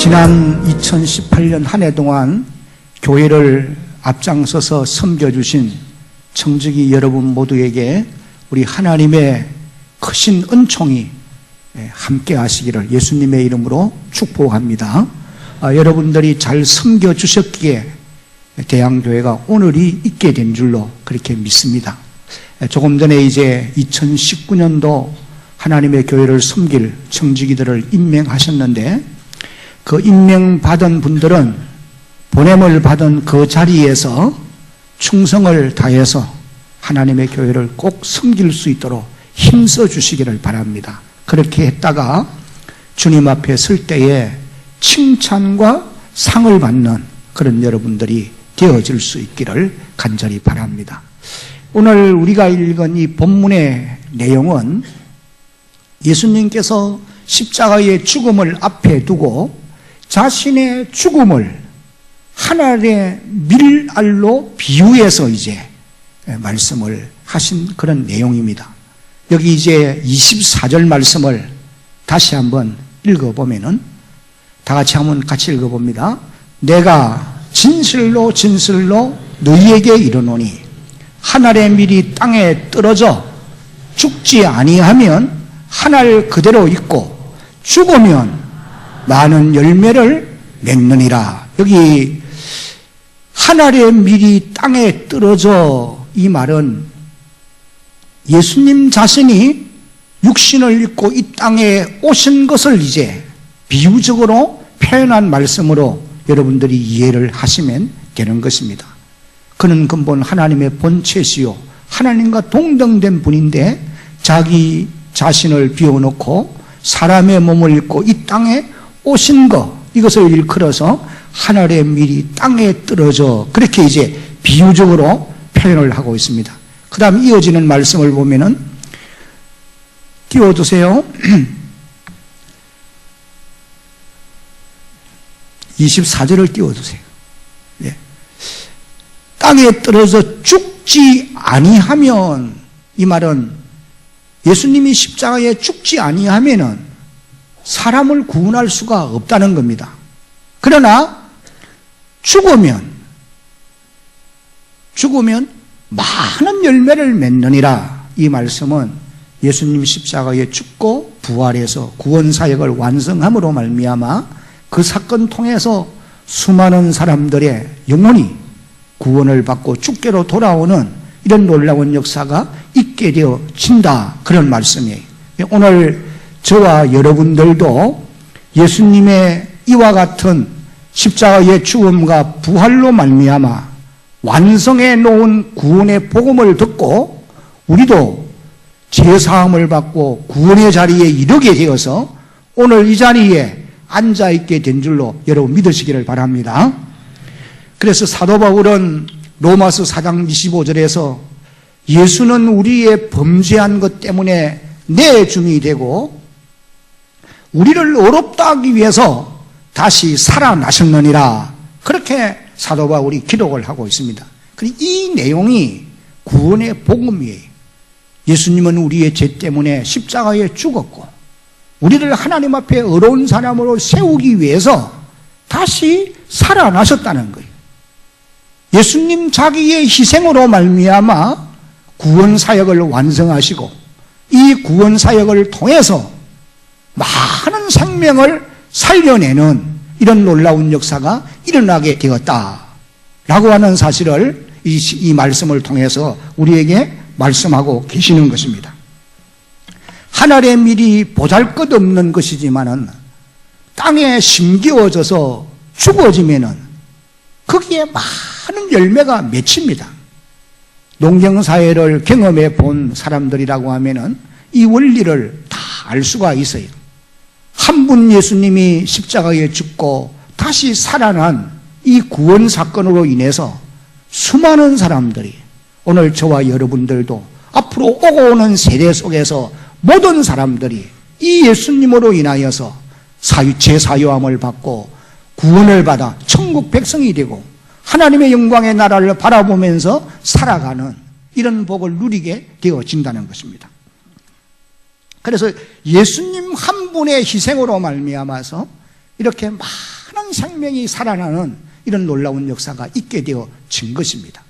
지난 2018년 한 해 동안 교회를 앞장서서 섬겨주신 청지기 여러분 모두에게 우리 하나님의 크신 은총이 함께 하시기를 예수님의 이름으로 축복합니다. 여러분들이 잘 섬겨주셨기에 대양교회가 오늘이 있게 된 줄로 그렇게 믿습니다. 조금 전에 이제 2019년도 하나님의 교회를 섬길 청지기들을 임명하셨는데 그 임명받은 분들은 보냄을 받은 그 자리에서 충성을 다해서 하나님의 교회를 꼭 섬길 수 있도록 힘써 주시기를 바랍니다. 그렇게 했다가 주님 앞에 설 때에 칭찬과 상을 받는 그런 여러분들이 되어질 수 있기를 간절히 바랍니다. 오늘 우리가 읽은 이 본문의 내용은 예수님께서 십자가의 죽음을 앞에 두고 자신의 죽음을 하늘의 밀알로 비유해서 이제 말씀을 하신 그런 내용입니다. 여기 이제 24절 말씀을 다시 한번 읽어보면은 다 같이 읽어봅니다. 내가 진실로 너희에게 이르노니 하늘의 밀이 땅에 떨어져 죽지 아니하면 하늘 그대로 있고 죽으면 많은 열매를 맺느니라. 여기 하늘의 밀이 땅에 떨어져, 이 말은 예수님 자신이 육신을 입고 이 땅에 오신 것을 이제 비유적으로 표현한 말씀으로 여러분들이 이해를 하시면 되는 것입니다. 그는 근본 하나님의 본체시요 하나님과 동등된 분인데 자기 자신을 비워놓고 사람의 몸을 입고 이 땅에 오신 것, 이것을 일컬어서 하늘의 밀이 땅에 떨어져, 그렇게 이제 비유적으로 표현을 하고 있습니다. 그 다음 이어지는 말씀을 보면은 띄워두세요. 24절을 띄워두세요. 예. 땅에 떨어져 죽지 아니하면, 이 말은 예수님이 십자가에 죽지 아니하면은 사람을 구원할 수가 없다는 겁니다. 그러나 죽으면 많은 열매를 맺느니라. 이 말씀은 예수님 십자가에 죽고 부활해서 구원사역을 완성함으로 말미암아 그 사건 통해서 수많은 사람들의 영혼이 구원을 받고 주께로 돌아오는 이런 놀라운 역사가 있게 되어진다, 그런 말씀이에요. 오늘 저와 여러분들도 예수님의 이와 같은 십자가의 죽음과 부활로 말미암아 완성해 놓은 구원의 복음을 듣고 우리도 죄사함을 받고 구원의 자리에 이르게 되어서 오늘 이 자리에 앉아있게 된 줄로 여러분 믿으시기를 바랍니다. 그래서 사도 바울은 로마서 4장 25절에서 예수는 우리의 범죄한 것 때문에 내줌이 되고 우리를 의롭다 하기 위해서 다시 살아나셨느니라, 그렇게 사도 바울이 기록을 하고 있습니다. 이 내용이 구원의 복음이에요. 예수님은 우리의 죄 때문에 십자가에 죽었고 우리를 하나님 앞에 의로운 사람으로 세우기 위해서 다시 살아나셨다는 거예요. 예수님 자기의 희생으로 말미암아 구원 사역을 완성하시고 이 구원 사역을 통해서 많은 생명을 살려내는 이런 놀라운 역사가 일어나게 되었다라고 하는 사실을 이 말씀을 통해서 우리에게 말씀하고 계시는 것입니다. 하늘의 밀이 보잘것없는 것이지만은 땅에 심기워져서 죽어지면은 거기에 많은 열매가 맺힙니다. 농경사회를 경험해 본 사람들이라고 하면은 이 원리를 다 알 수가 있어요. 한 분 예수님이 십자가에 죽고 다시 살아난 이 구원 사건으로 인해서 수많은 사람들이, 오늘 저와 여러분들도 앞으로 오고 오는 세대 속에서 모든 사람들이 이 예수님으로 인하여서 제사요함을 받고 구원을 받아 천국 백성이 되고 하나님의 영광의 나라를 바라보면서 살아가는 이런 복을 누리게 되어진다는 것입니다. 그래서 예수님 한 분의 희생으로 말미암아서 이렇게 희생한 생명이 살아나는 이런 놀라운 역사가 있게 되어진 것입니다.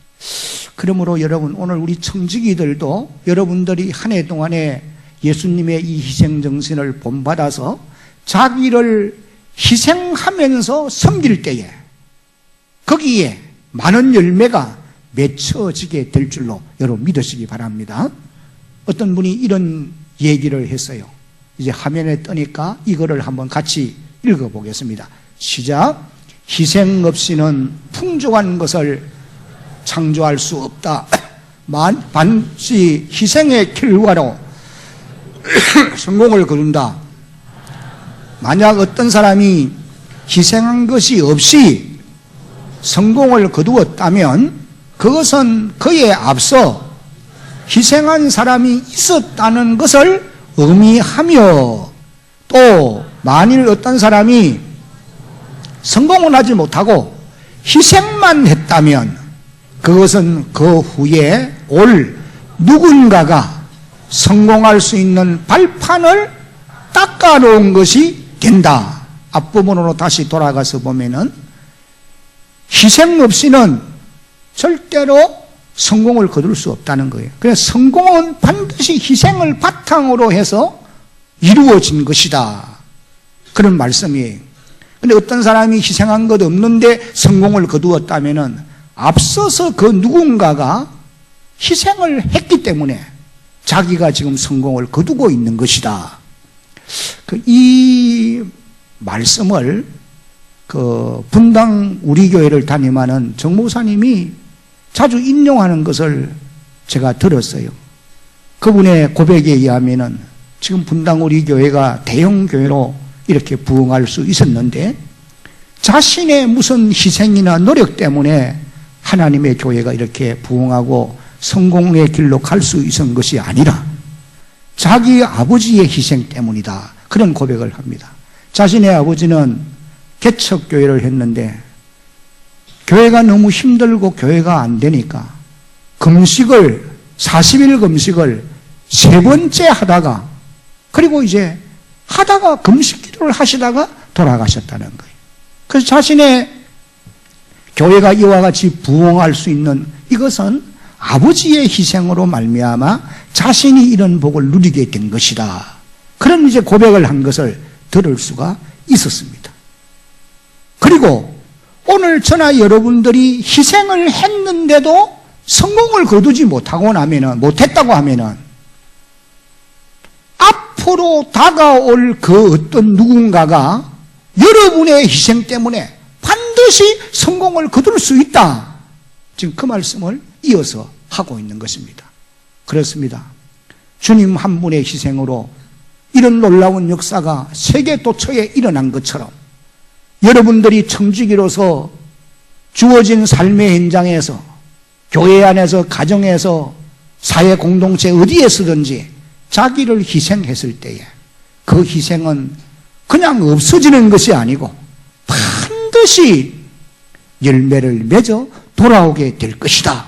그러므로 여러분, 오늘 우리 청지기들도 여러분들이 한 해 동안에 예수님의 이 희생정신을 본받아서 자기를 희생하면서 섬길 때에 거기에 많은 열매가 맺혀지게 될 줄로 여러분 믿으시기 바랍니다. 어떤 분이 이런 얘기를 했어요. 이제 화면에 뜨니까 이거를 한번 같이 읽어보겠습니다. 시작. 희생 없이는 풍족한 것을 창조할 수 없다. 반드시 희생의 결과로 성공을 거둔다. 만약 어떤 사람이 희생한 것이 없이 성공을 거두었다면 그것은 그에 앞서 희생한 사람이 있었다는 것을 의미하며, 또 만일 어떤 사람이 성공을 하지 못하고 희생만 했다면 그것은 그 후에 올 누군가가 성공할 수 있는 발판을 닦아놓은 것이 된다. 앞부분으로 다시 돌아가서 보면은 희생 없이는 절대로 성공을 거둘 수 없다는 거예요. 그래서 성공은 반드시 희생을 바탕으로 해서 이루어진 것이다. 그런 말씀이에요. 그런데 어떤 사람이 희생한 것 없는데 성공을 거두었다면은 앞서서 그 누군가가 희생을 했기 때문에 자기가 지금 성공을 거두고 있는 것이다. 이 말씀을 분당 우리 교회를 담임하는 정 목사님이 자주 인용하는 것을 제가 들었어요. 그분의 고백에 의하면은 지금 분당 우리 교회가 대형 교회로 이렇게 부흥할 수 있었는데 자신의 무슨 희생이나 노력 때문에 하나님의 교회가 이렇게 부흥하고 성공의 길로 갈 수 있은 것이 아니라 자기 아버지의 희생 때문이다. 그런 고백을 합니다. 자신의 아버지는 개척교회를 했는데 교회가 너무 힘들고 교회가 안 되니까 금식을 40일 금식을 3번째 하다가, 그리고 이제 하다가 금식 기도를 하시다가 돌아가셨다는 거예요. 그래서 자신의 교회가 이와 같이 부흥할 수 있는 이것은 아버지의 희생으로 말미암아 자신이 이런 복을 누리게 된 것이다. 그런 이제 고백을 한 것을 들을 수가 있었습니다. 그리고 오늘 저나 여러분들이 희생을 했는데도 성공을 거두지 못했다고 하면은 앞으로 다가올 그 어떤 누군가가 여러분의 희생 때문에 반드시 성공을 거둘 수 있다. 지금 그 말씀을 이어서 하고 있는 것입니다. 그렇습니다. 주님 한 분의 희생으로 이런 놀라운 역사가 세계 도처에 일어난 것처럼 여러분들이 청지기로서 주어진 삶의 현장에서, 교회 안에서, 가정에서, 사회 공동체 어디에서든지 자기를 희생했을 때에 그 희생은 그냥 없어지는 것이 아니고 반드시 열매를 맺어 돌아오게 될 것이다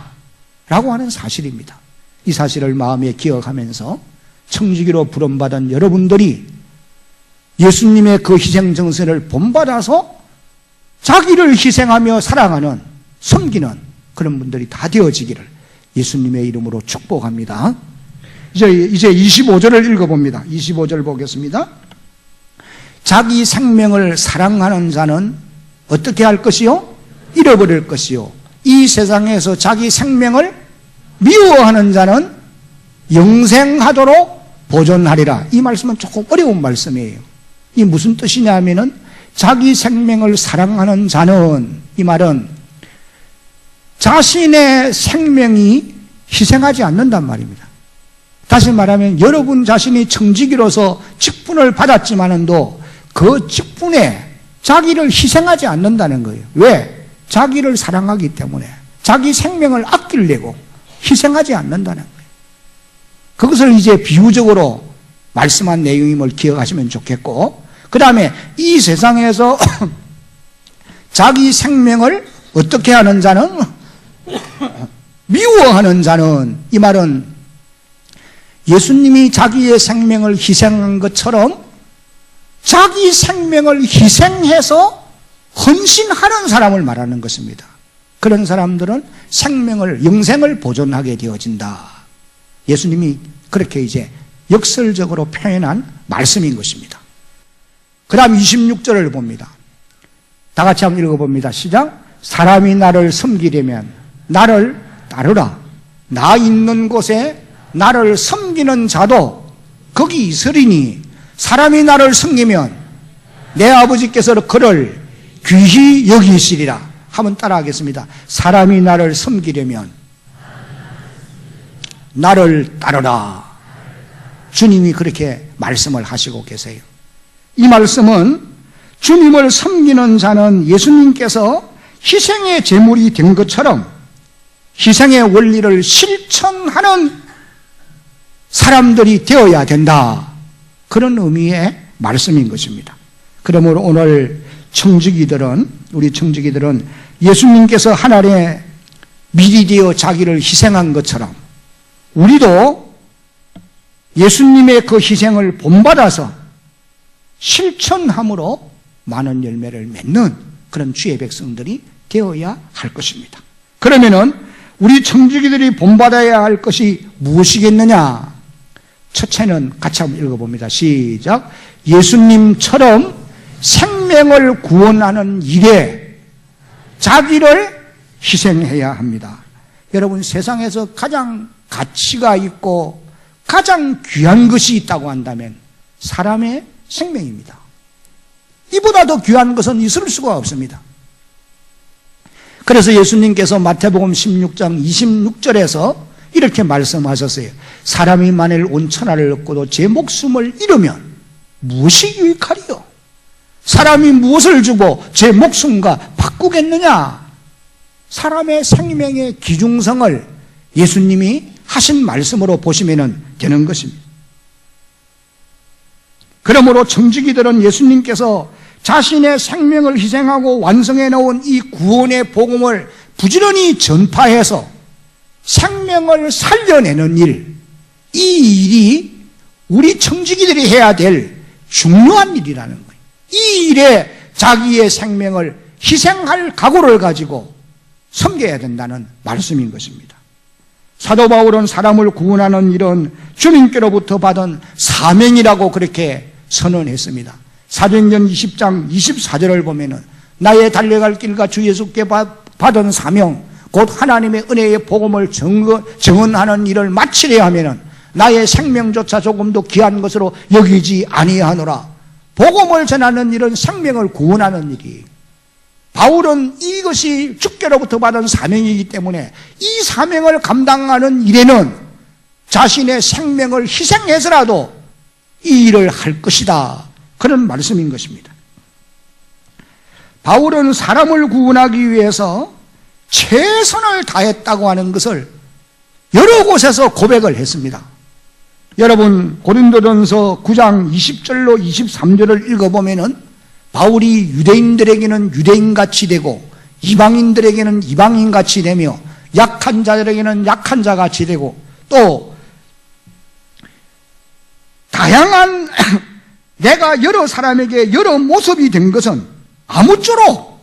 라고 하는 사실입니다. 이 사실을 마음에 기억하면서 청지기로 부름받은 여러분들이 예수님의 그 희생 정신을 본받아서 자기를 희생하며 사랑하는, 섬기는 그런 분들이 다 되어지기를 예수님의 이름으로 축복합니다. 이제 25절을 읽어봅니다. 25절 보겠습니다. 자기 생명을 사랑하는 자는 어떻게 할 것이요? 잃어버릴 것이요. 이 세상에서 자기 생명을 미워하는 자는 영생하도록 보존하리라. 이 말씀은 조금 어려운 말씀이에요. 이 무슨 뜻이냐 하면은 자기 생명을 사랑하는 자는, 이 말은 자신의 생명이 희생하지 않는단 말입니다. 다시 말하면 여러분 자신이 청지기로서 직분을 받았지만은도 그 직분에 자기를 희생하지 않는다는 거예요. 왜? 자기를 사랑하기 때문에 자기 생명을 아끼려고 희생하지 않는다는 거예요. 그것을 이제 비유적으로 말씀한 내용임을 기억하시면 좋겠고, 그 다음에 이 세상에서 자기 생명을 어떻게 하는 자는, 미워하는 자는, 이 말은 예수님이 자기의 생명을 희생한 것처럼 자기 생명을 희생해서 헌신하는 사람을 말하는 것입니다. 그런 사람들은 영생을 보존하게 되어진다. 예수님이 그렇게 이제 역설적으로 표현한 말씀인 것입니다. 그 다음 26절을 봅니다. 다 같이 한번 읽어봅니다. 시작. 사람이 나를 섬기려면 나를 따르라. 나 있는 곳에 나를 섬기는 자도 거기 있으리니 사람이 나를 섬기면 내 아버지께서 그를 귀히 여기시리라. 한번 따라하겠습니다. 사람이 나를 섬기려면 나를 따르라. 주님이 그렇게 말씀을 하시고 계세요. 이 말씀은 주님을 섬기는 자는 예수님께서 희생의 제물이 된 것처럼 희생의 원리를 실천하는 사람들이 되어야 된다. 그런 의미의 말씀인 것입니다. 그러므로 오늘 우리 청지기들은 예수님께서 하늘에 미리 되어 자기를 희생한 것처럼 우리도 예수님의 그 희생을 본받아서 실천함으로 많은 열매를 맺는 그런 주의 백성들이 되어야 할 것입니다. 그러면은 우리 청지기들이 본받아야 할 것이 무엇이겠느냐? 첫째는 같이 한번 읽어봅니다. 시작. 예수님처럼 생명을 구원하는 일에 자기를 희생해야 합니다. 여러분, 세상에서 가장 가치가 있고 가장 귀한 것이 있다고 한다면 사람의 생명입니다. 이보다 더 귀한 것은 있을 수가 없습니다. 그래서 예수님께서 마태복음 16장 26절에서 이렇게 말씀하셨어요. 사람이 만일 온 천하를 얻고도 제 목숨을 잃으면 무엇이 유익하리요? 사람이 무엇을 주고 제 목숨과 바꾸겠느냐? 사람의 생명의 귀중성을 예수님이 하신 말씀으로 보시면 되는 것입니다. 그러므로 청지기들은 예수님께서 자신의 생명을 희생하고 완성해 놓은 이 구원의 복음을 부지런히 전파해서 생명을 살려내는 일, 이 일이 우리 청지기들이 해야 될 중요한 일이라는 거예요. 이 일에 자기의 생명을 희생할 각오를 가지고 섬겨야 된다는 말씀인 것입니다. 사도 바울은 사람을 구원하는 일은 주님께로부터 받은 사명이라고 그렇게 선언했습니다. 사도행전 20장 24절을 보면은 나의 달려갈 길과 주 예수께 받은 사명, 곧 하나님의 은혜의 복음을 증언하는 일을 마치려 하면은 나의 생명조차 조금도 귀한 것으로 여기지 아니하노라. 복음을 전하는 일은 생명을 구원하는 일이. 바울은 이것이 주께로부터 받은 사명이기 때문에 이 사명을 감당하는 일에는 자신의 생명을 희생해서라도 이 일을 할 것이다. 그런 말씀인 것입니다. 바울은 사람을 구원하기 위해서 최선을 다했다고 하는 것을 여러 곳에서 고백을 했습니다. 여러분, 고린도전서 9장 20절로 23절을 읽어보면은 바울이 유대인들에게는 유대인같이 되고 이방인들에게는 이방인같이 되며 약한 자들에게는 약한 자같이 되고 또 다양한 내가 여러 사람에게 여러 모습이 된 것은 아무쪼록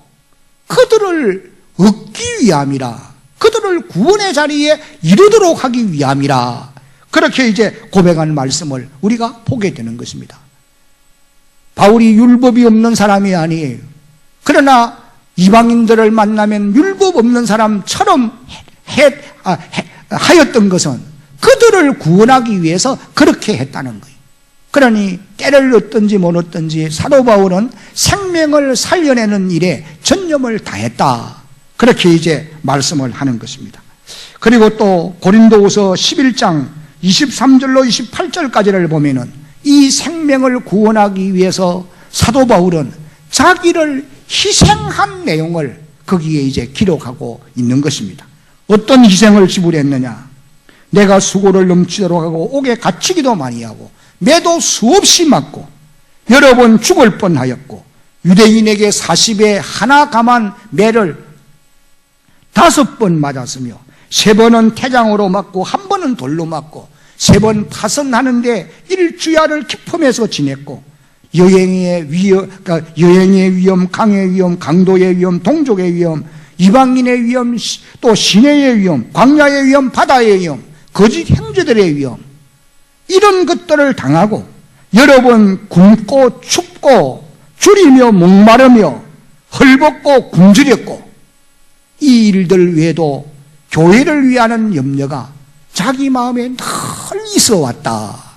그들을 얻기 위함이라, 그들을 구원의 자리에 이르도록 하기 위함이라, 그렇게 이제 고백하는 말씀을 우리가 보게 되는 것입니다. 바울이 율법이 없는 사람이 아니에요. 그러나 이방인들을 만나면 율법 없는 사람처럼 하였던 것은 그들을 구원하기 위해서 그렇게 했다는 거예요. 그러니 때를 얻든지 못 얻든지 사도 바울은 생명을 살려내는 일에 전념을 다했다. 그렇게 이제 말씀을 하는 것입니다. 그리고 또 고린도후서 11장 23절로 28절까지를 보면은 이 생명을 구원하기 위해서 사도 바울은 자기를 희생한 내용을 거기에 이제 기록하고 있는 것입니다. 어떤 희생을 지불했느냐? 내가 수고를 넘치도록 하고 옥에 갇히기도 많이 하고 매도 수없이 맞고 여러 번 죽을 뻔하였고 유대인에게 40에 하나 감한 매를 5번 맞았으며 3번은 태장으로 맞고 1번은 돌로 맞고 3번 파선하는데 일주야를 기품해서 지냈고 여행의 위험, 그러니까 여행의 위험, 강의 위험, 강도의 위험, 동족의 위험, 이방인의 위험, 또 시내의 위험, 광야의 위험, 바다의 위험, 거짓 형제들의 위험, 이런 것들을 당하고 여러 번 굶고 춥고 줄이며 목마르며 헐벗고 굶주렸고, 이 일들 외에도 교회를 위하는 염려가 자기 마음에 늘 있어 왔다.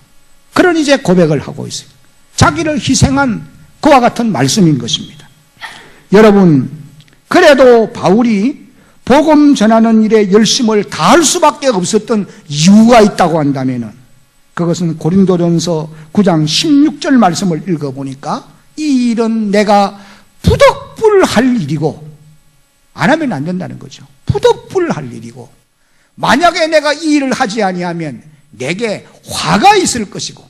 그런 이제 고백을 하고 있어요. 자기를 희생한 그와 같은 말씀인 것입니다. 여러분, 그래도 바울이 복음 전하는 일에 열심을 다할 수밖에 없었던 이유가 있다고 한다면, 그것은 고린도전서 9장 16절 말씀을 읽어보니까 이 일은 내가 부득불할 일이고, 안 하면 안 된다는 거죠. 부득불할 일이고, 만약에 내가 이 일을 하지 아니하면 내게 화가 있을 것이고,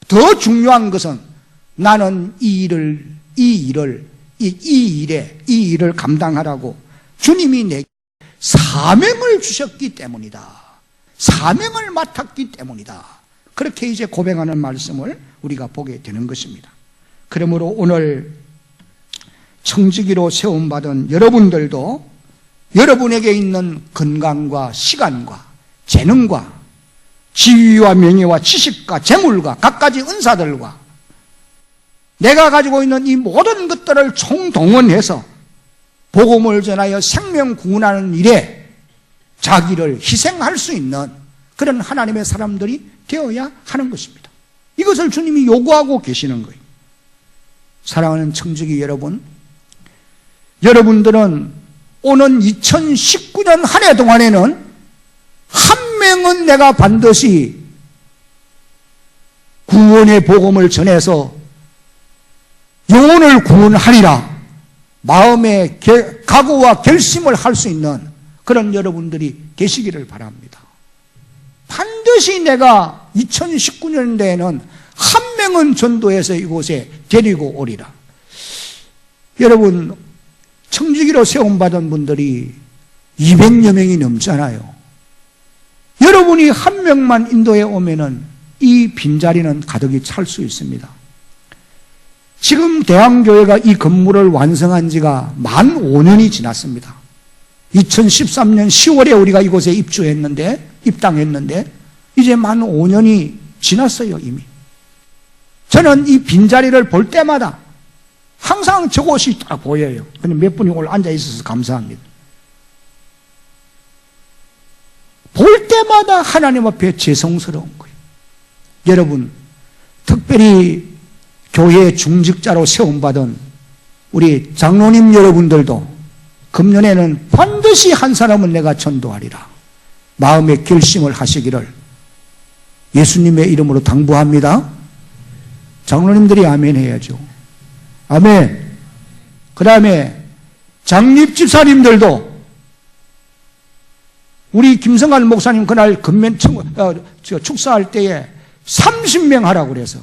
더 중요한 것은 나는 이 일을 감당하라고 주님이 내게 사명을 주셨기 때문이다. 사명을 맡았기 때문이다. 그렇게 이제 고백하는 말씀을 우리가 보게 되는 것입니다. 그러므로 오늘 청지기로 세움받은 여러분들도 여러분에게 있는 건강과 시간과 재능과 지위와 명예와 지식과 재물과 갖가지 은사들과 내가 가지고 있는 이 모든 것들을 총동원해서 복음을 전하여 생명 구원하는 일에 자기를 희생할 수 있는 그런 하나님의 사람들이 되어야 하는 것입니다. 이것을 주님이 요구하고 계시는 거예요. 사랑하는 청지기 여러분, 여러분들은 오는 2019년 한 해 동안에는 한 명은 내가 반드시 구원의 복음을 전해서 영혼을 구원하리라 마음의 각오와 결심을 할 수 있는 그런 여러분들이 계시기를 바랍니다. 반드시 내가 2019년대에는 한 명은 전도해서 이곳에 데리고 오리라. 여러분, 청지기로 세움받은 분들이 200여 명이 넘잖아요. 여러분이 한 명만 인도에 오면은 이 빈자리는 가득히 찰 수 있습니다. 지금 대한교회가 이 건물을 완성한 지가 만 5년이 지났습니다. 2013년 10월에 우리가 이곳에 입당했는데 이제 만 5년이 지났어요, 이미. 저는 이 빈자리를 볼 때마다 항상 저곳이 딱 보여요. 근데 몇 분이 오늘 앉아 있어서 감사합니다. 볼 때마다 하나님 앞에 죄송스러운 거예요. 여러분, 특별히 교회 중직자로 세움받은 우리 장로님 여러분들도 금년에는 반드시 한 사람은 내가 전도하리라 마음의 결심을 하시기를 예수님의 이름으로 당부합니다. 장로님들이 아멘 해야죠. 아멘. 그 다음에 장립 집사님들도 우리 김성관 목사님 그날 축사할 때에 30명 하라고 그래서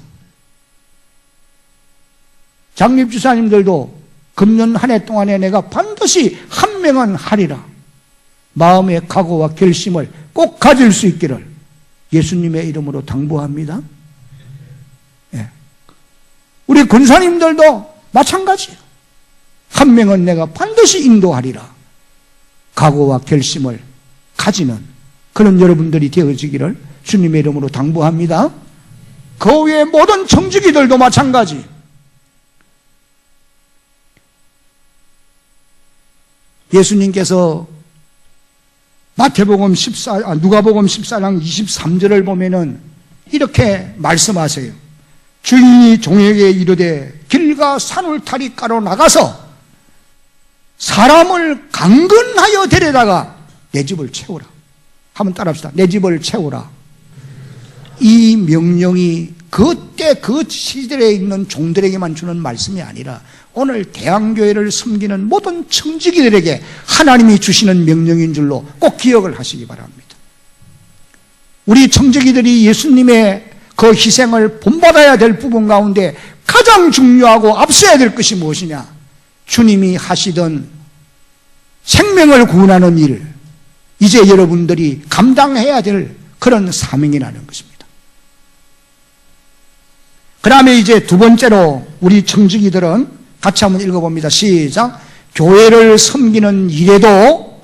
장립 집사님들도 금년 한 해 동안에 내가 반드시 한 명은 하리라 마음의 각오와 결심을 꼭 가질 수 있기를 예수님의 이름으로 당부합니다. 예. 우리 권사님들도 마찬가지예요. 한 명은 내가 반드시 인도하리라 각오와 결심을 가지는 그런 여러분들이 되어지기를 주님의 이름으로 당부합니다. 그 외의 모든 청지기들도 마찬가지. 예수님께서 누가복음 14장 23절을 보면은 이렇게 말씀하세요. 주인이 종에게 이르되 길가 산울타리가로 나가서 사람을 강건하여 데려다가 내 집을 채우라. 한번 따라합시다. 내 집을 채우라. 이 명령이 그때 그 시절에 있는 종들에게만 주는 말씀이 아니라 오늘 대한교회를 섬기는 모든 청지기들에게 하나님이 주시는 명령인 줄로 꼭 기억을 하시기 바랍니다. 우리 청지기들이 예수님의 그 희생을 본받아야 될 부분 가운데 가장 중요하고 앞서야 될 것이 무엇이냐? 주님이 하시던 생명을 구원하는 일, 이제 여러분들이 감당해야 될 그런 사명이라는 것입니다. 그 다음에 이제 두 번째로 우리 청지기들은 같이 한번 읽어봅니다. 시작. 교회를 섬기는 일에도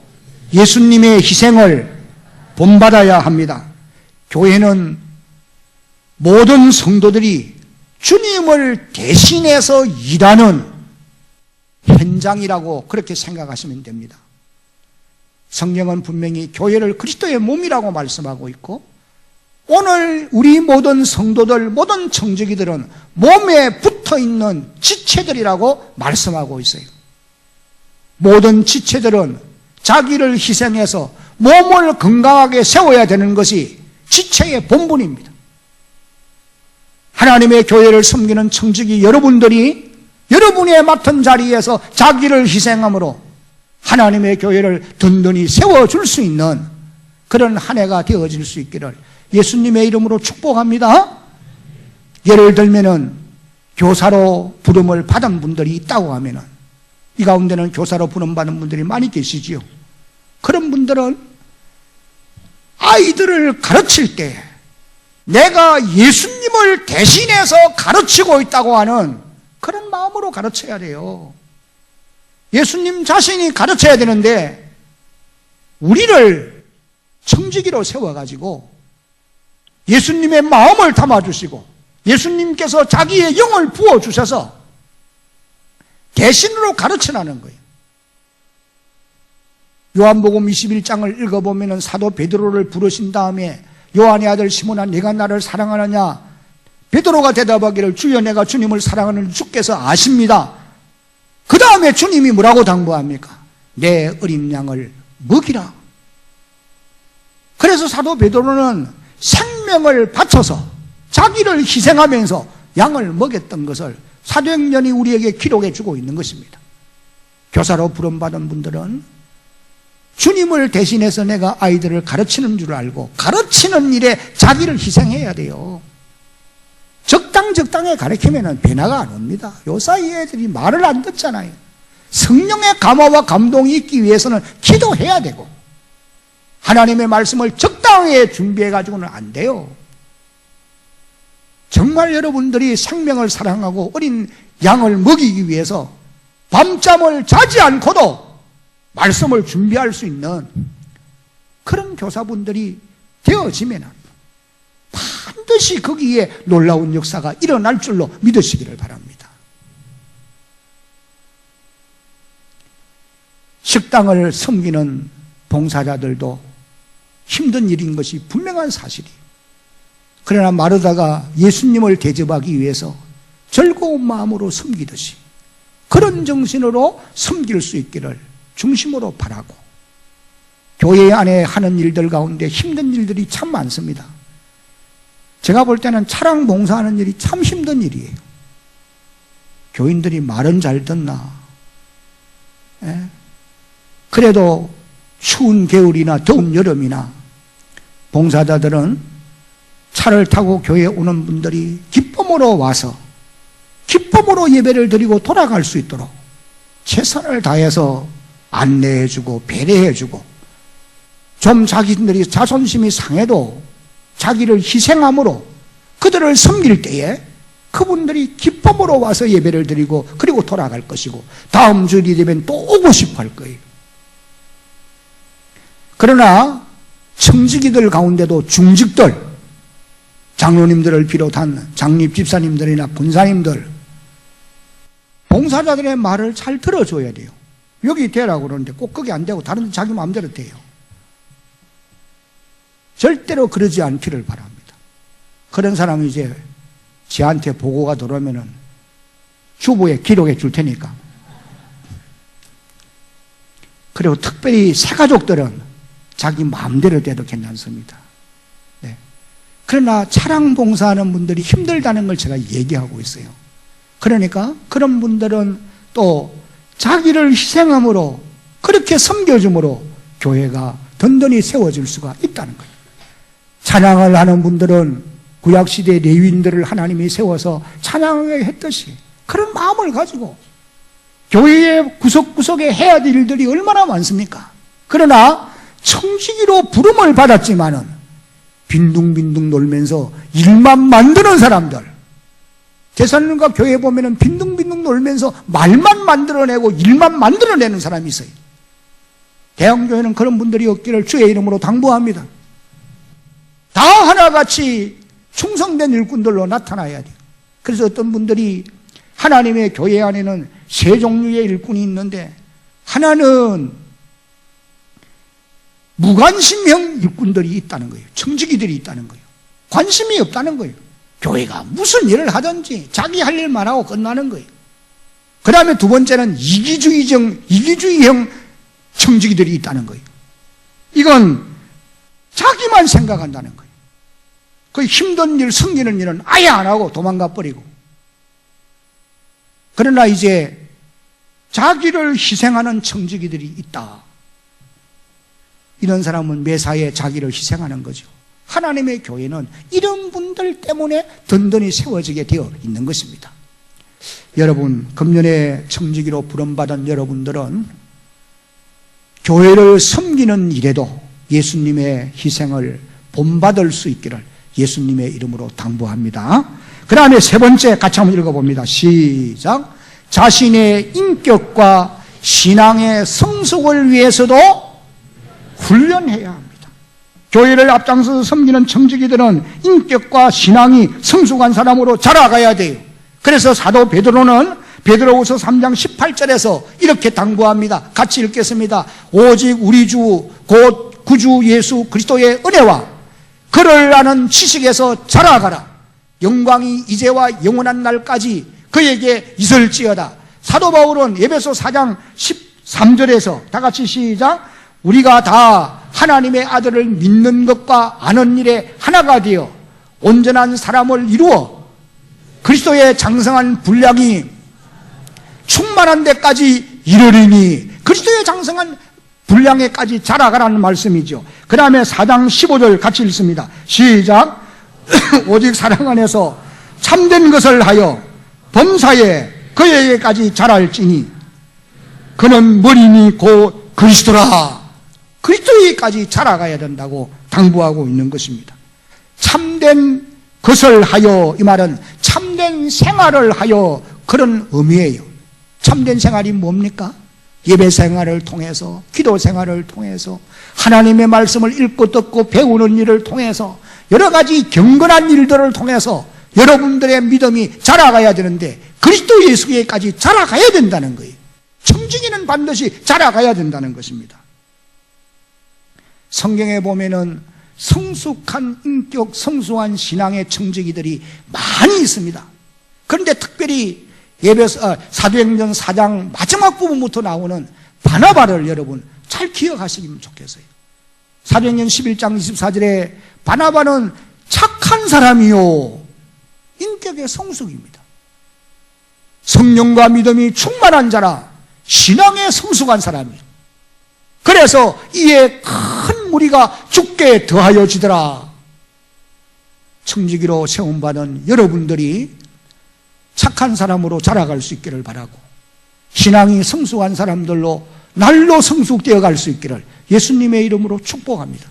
예수님의 희생을 본받아야 합니다. 교회는 모든 성도들이 주님을 대신해서 일하는 현장이라고 그렇게 생각하시면 됩니다. 성경은 분명히 교회를 그리스도의 몸이라고 말씀하고 있고, 오늘 우리 모든 성도들, 모든 청지기들은 몸에 붙어있는 지체들이라고 말씀하고 있어요. 모든 지체들은 자기를 희생해서 몸을 건강하게 세워야 되는 것이 지체의 본분입니다. 하나님의 교회를 섬기는 청지기 여러분들이 여러분의 맡은 자리에서 자기를 희생함으로 하나님의 교회를 든든히 세워줄 수 있는 그런 한 해가 되어질 수 있기를 예수님의 이름으로 축복합니다. 예를 들면은 교사로 부름을 받은 분들이 있다고 하면은, 이 가운데는 교사로 부름받은 분들이 많이 계시지요. 그런 분들은 아이들을 가르칠 때 내가 예수님을 대신해서 가르치고 있다고 하는 그런 마음으로 가르쳐야 돼요. 예수님 자신이 가르쳐야 되는데 우리를 청지기로 세워가지고 예수님의 마음을 담아주시고 예수님께서 자기의 영을 부어주셔서 대신으로 가르치라는 거예요. 요한복음 21장을 읽어보면 사도 베드로를 부르신 다음에 요한의 아들 시몬아 네가 나를 사랑하느냐? 베드로가 대답하기를 주여 내가 주님을 사랑하는 주께서 아십니다. 그 다음에 주님이 뭐라고 당부합니까? 내 어린 양을 먹이라. 그래서 사도 베드로는 생명을 바쳐서 자기를 희생하면서 양을 먹였던 것을 사도행전이 우리에게 기록해 주고 있는 것입니다. 교사로 부름받은 분들은 주님을 대신해서 내가 아이들을 가르치는 줄 알고 가르치는 일에 자기를 희생해야 돼요. 적당에 가르치면 변화가 안 옵니다. 요 사이 애들이 말을 안 듣잖아요. 성령의 감화와 감동이 있기 위해서는 기도해야 되고 하나님의 말씀을 적당하게 준비해가지고는 안 돼요. 정말 여러분들이 생명을 사랑하고 어린 양을 먹이기 위해서 밤잠을 자지 않고도 말씀을 준비할 수 있는 그런 교사분들이 되어지면 반드시 거기에 놀라운 역사가 일어날 줄로 믿으시기를 바랍니다. 식당을 섬기는 봉사자들도 힘든 일인 것이 분명한 사실이에요. 그러나 마르다가 예수님을 대접하기 위해서 즐거운 마음으로 섬기듯이 그런 정신으로 섬길 수 있기를 중심으로 바라고, 교회 안에 하는 일들 가운데 힘든 일들이 참 많습니다. 제가 볼 때는 차량 봉사하는 일이 참 힘든 일이에요. 교인들이 말은 잘 듣나? 그래도 추운 겨울이나 더운 여름이나 봉사자들은 차를 타고 교회에 오는 분들이 기쁨으로 와서 기쁨으로 예배를 드리고 돌아갈 수 있도록 최선을 다해서 안내해주고 배려해주고, 좀 자기들이 자존심이 상해도 자기를 희생함으로 그들을 섬길 때에 그분들이 기쁨으로 와서 예배를 드리고 그리고 돌아갈 것이고 다음 주일이 되면 또 오고 싶어 할 거예요. 그러나 청지기들 가운데도 중직들, 장로님들을 비롯한 장립 집사님들이나 권사님들, 봉사자들의 말을 잘 들어줘야 돼요. 여기 되라고 그러는데 꼭 그게 안 되고 다른 데 자기 마음대로 돼요. 절대로 그러지 않기를 바랍니다. 그런 사람이 이제 저한테 보고가 들어오면은 주보에 기록해 줄 테니까. 그리고 특별히 새가족들은 자기 마음대로 돼도 괜찮습니다. 네. 그러나 차량 봉사하는 분들이 힘들다는 걸 제가 얘기하고 있어요. 그러니까 그런 분들은 또 자기를 희생함으로 그렇게 섬겨줌으로 교회가 든든히 세워질 수가 있다는 거예요. 찬양을 하는 분들은 구약시대 레위인들을 하나님이 세워서 찬양하게 했듯이 그런 마음을 가지고 교회의 구석구석에 해야 될 일들이 얼마나 많습니까? 그러나 청지기로 부름을 받았지만은 빈둥빈둥 놀면서 일만 만드는 사람들, 대사님과 교회 보면은 빈둥빈둥 놀면서 말만 만들어내고 일만 만들어내는 사람이 있어요. 대형교회는 그런 분들이 없기를 주의 이름으로 당부합니다. 다 하나같이 충성된 일꾼들로 나타나야 돼요. 그래서 어떤 분들이 하나님의 교회 안에는 세 종류의 일꾼이 있는데, 하나는 무관심형 일꾼들이 있다는 거예요. 청지기들이 있다는 거예요. 관심이 없다는 거예요. 교회가 무슨 일을 하든지 자기 할 일만 하고 끝나는 거예요. 그 다음에 두 번째는 이기주의형 청지기들이 있다는 거예요. 이건 자기만 생각한다는 거예요. 그 힘든 일, 섬기는 일은 아예 안 하고 도망가 버리고. 그러나 이제 자기를 희생하는 청지기들이 있다. 이런 사람은 매사에 자기를 희생하는 거죠. 하나님의 교회는 이런 분들 때문에 든든히 세워지게 되어 있는 것입니다. 여러분, 금년에 청지기로 부름받은 여러분들은 교회를 섬기는 일에도 예수님의 희생을 본받을 수 있기를 예수님의 이름으로 당부합니다. 그 다음에 세 번째 같이 한번 읽어봅니다. 시작. 자신의 인격과 신앙의 성숙을 위해서도 훈련해야 합니다. 교회를 앞장서서 섬기는 청지기들은 인격과 신앙이 성숙한 사람으로 자라가야 돼요. 그래서 사도 베드로는 베드로후서 3장 18절에서 이렇게 당부합니다. 같이 읽겠습니다. 오직 우리 주 곧 구주 예수 그리스도의 은혜와 그를 아는 지식에서 자라가라. 영광이 이제와 영원한 날까지 그에게 있을지어다. 사도 바울은 에베소 4장 13절에서 다 같이 시작. 우리가 다 하나님의 아들을 믿는 것과 아는 일에 하나가 되어 온전한 사람을 이루어 그리스도의 장성한 분량이 충만한 데까지 이르리니, 그리스도의 장성한 분량에까지 자라가라는 말씀이죠. 그 다음에 4장 15절 같이 읽습니다. 시작. 오직 사랑 안에서 참된 것을 하여 범사에 그에게까지 자랄지니 그는 머리니 곧 그리스도라. 그리스도에게까지 자라가야 된다고 당부하고 있는 것입니다. 참된 것을 하여, 이 말은 참된 생활을 하여, 그런 의미예요. 참된 생활이 뭡니까? 예배 생활을 통해서, 기도 생활을 통해서, 하나님의 말씀을 읽고 듣고 배우는 일을 통해서, 여러 가지 경건한 일들을 통해서 여러분들의 믿음이 자라가야 되는데 그리스도 예수에게까지 자라가야 된다는 거예요. 청지기는 반드시 자라가야 된다는 것입니다. 성경에 보면은 성숙한 인격, 성숙한 신앙의 청지기들이 많이 있습니다. 그런데 특별히 사도행전 4장 마지막 부분부터 나오는 바나바를 여러분 잘 기억하시면 좋겠어요. 사도행전 11장 24절에 바나바는 착한 사람이요 인격의 성숙입니다. 성령과 믿음이 충만한 자라 신앙에 성숙한 사람이에요. 그래서 이에 큰 무리가 죽게 더하여 지더라. 청지기로 세움받은 여러분들이 착한 사람으로 자라갈 수 있기를 바라고, 신앙이 성숙한 사람들로 날로 성숙되어 갈 수 있기를 예수님의 이름으로 축복합니다.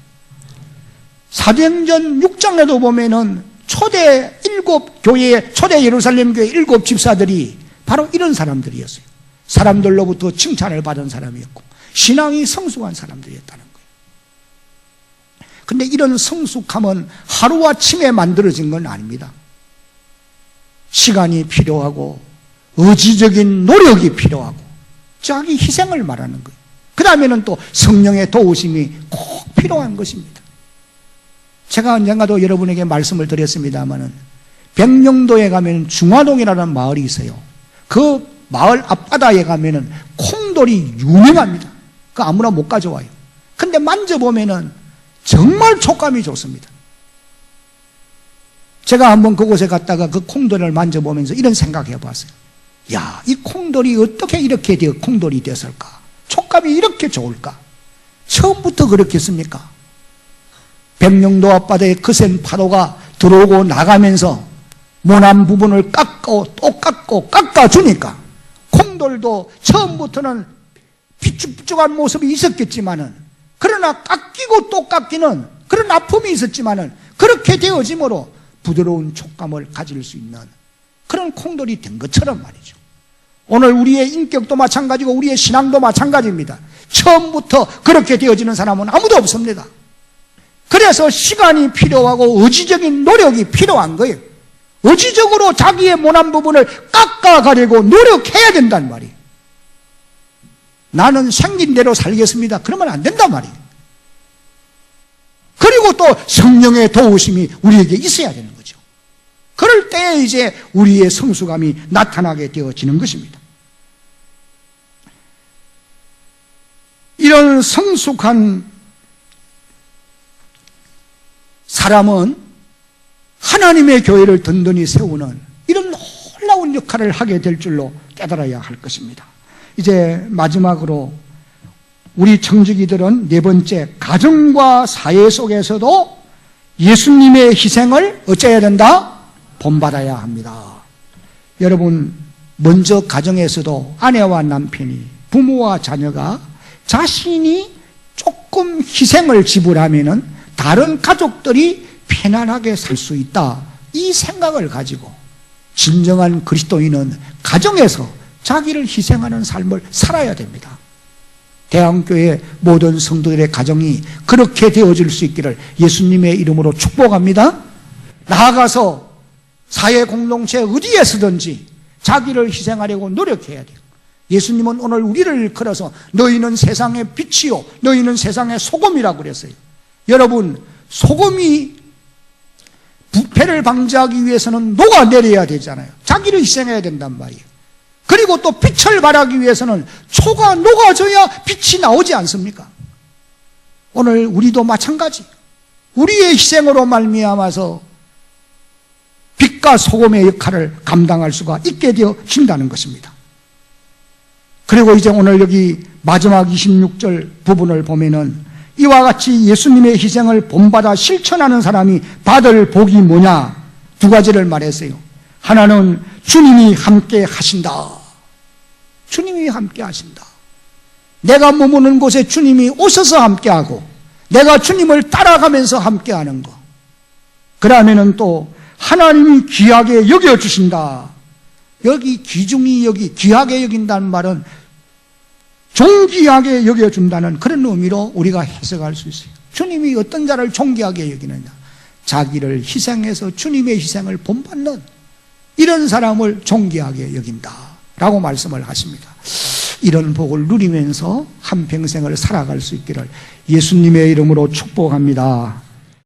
사도행전 6장에도 보면은 초대 예루살렘 교회 7 집사들이 바로 이런 사람들이었어요. 사람들로부터 칭찬을 받은 사람이었고 신앙이 성숙한 사람들이었다는 거예요. 그런데 이런 성숙함은 하루아침에 만들어진 건 아닙니다. 시간이 필요하고 의지적인 노력이 필요하고 자기 희생을 말하는 거예요. 그 다음에는 또 성령의 도우심이 꼭 필요한 것입니다. 제가 언젠가도 여러분에게 말씀을 드렸습니다마는 백령도에 가면 중화동이라는 마을이 있어요. 그 마을 앞바다에 가면은 콩돌이 유명합니다. 그 아무나 못 가져와요. 근데 만져보면은 정말 촉감이 좋습니다. 제가 한번 그곳에 갔다가 그 콩돌이를 만져보면서 이런 생각해 봤어요. 야, 이 콩돌이 어떻게 이렇게 콩돌이 됐을까? 촉감이 이렇게 좋을까? 처음부터 그렇겠습니까? 백령도 앞바다에 거센 파도가 들어오고 나가면서 모난 부분을 깎고 또 깎고 깎아주니까 콩돌도 처음부터는 비쭉비쭉한 모습이 있었겠지만은, 그러나 깎이고 또 깎이는 그런 아픔이 있었지만은 그렇게 되어짐으로 부드러운 촉감을 가질 수 있는 그런 콩돌이 된 것처럼 말이죠. 오늘 우리의 인격도 마찬가지고 우리의 신앙도 마찬가지입니다. 처음부터 그렇게 되어지는 사람은 아무도 없습니다. 그래서 시간이 필요하고 의지적인 노력이 필요한 거예요. 의지적으로 자기의 모난 부분을 깎아가려고 노력해야 된단 말이에요. 나는 생긴 대로 살겠습니다. 그러면 안 된단 말이에요. 그리고 또 성령의 도우심이 우리에게 있어야 되는 거죠. 그럴 때 이제 우리의 성숙함이 나타나게 되어지는 것입니다. 이런 성숙한 사람은 하나님의 교회를 든든히 세우는 이런 놀라운 역할을 하게 될 줄로 깨달아야 할 것입니다. 이제 마지막으로 우리 청지기들은 네 번째, 가정과 사회 속에서도 예수님의 희생을 어째야 된다? 본받아야 합니다. 여러분, 먼저 가정에서도 아내와 남편이, 부모와 자녀가 자신이 조금 희생을 지불하면은 다른 가족들이 편안하게 살 수 있다. 이 생각을 가지고 진정한 그리스도인은 가정에서 자기를 희생하는 삶을 살아야 됩니다. 대한교회 모든 성도들의 가정이 그렇게 되어질 수 있기를 예수님의 이름으로 축복합니다. 나아가서 사회 공동체 어디에서든지 자기를 희생하려고 노력해야 돼요. 예수님은 오늘 우리를 일컬어서 너희는 세상의 빛이요 너희는 세상의 소금이라고 그랬어요. 여러분, 소금이 부패를 방지하기 위해서는 녹아내려야 되잖아요. 자기를 희생해야 된단 말이에요. 그리고 또 빛을 발하기 위해서는 초가 녹아져야 빛이 나오지 않습니까? 오늘 우리도 마찬가지. 우리의 희생으로 말미암아서 빛과 소금의 역할을 감당할 수가 있게 되어진다는 것입니다. 그리고 이제 오늘 여기 마지막 26절 부분을 보면은 이와 같이 예수님의 희생을 본받아 실천하는 사람이 받을 복이 뭐냐? 두 가지를 말했어요. 하나는 주님이 함께 하신다. 주님이 함께 하신다. 내가 머무는 곳에 주님이 오셔서 함께하고 내가 주님을 따라가면서 함께하는 것. 그러면은 또 하나님이 귀하게 여겨주신다. 여기 귀중히 귀하게 여긴다는 말은 존귀하게 여겨준다는 그런 의미로 우리가 해석할 수 있어요. 주님이 어떤 자를 존귀하게 여기느냐? 자기를 희생해서 주님의 희생을 본받는 이런 사람을 존귀하게 여긴다 라고 말씀을 하십니다. 이런 복을 누리면서 한평생을 살아갈 수 있기를 예수님의 이름으로 축복합니다.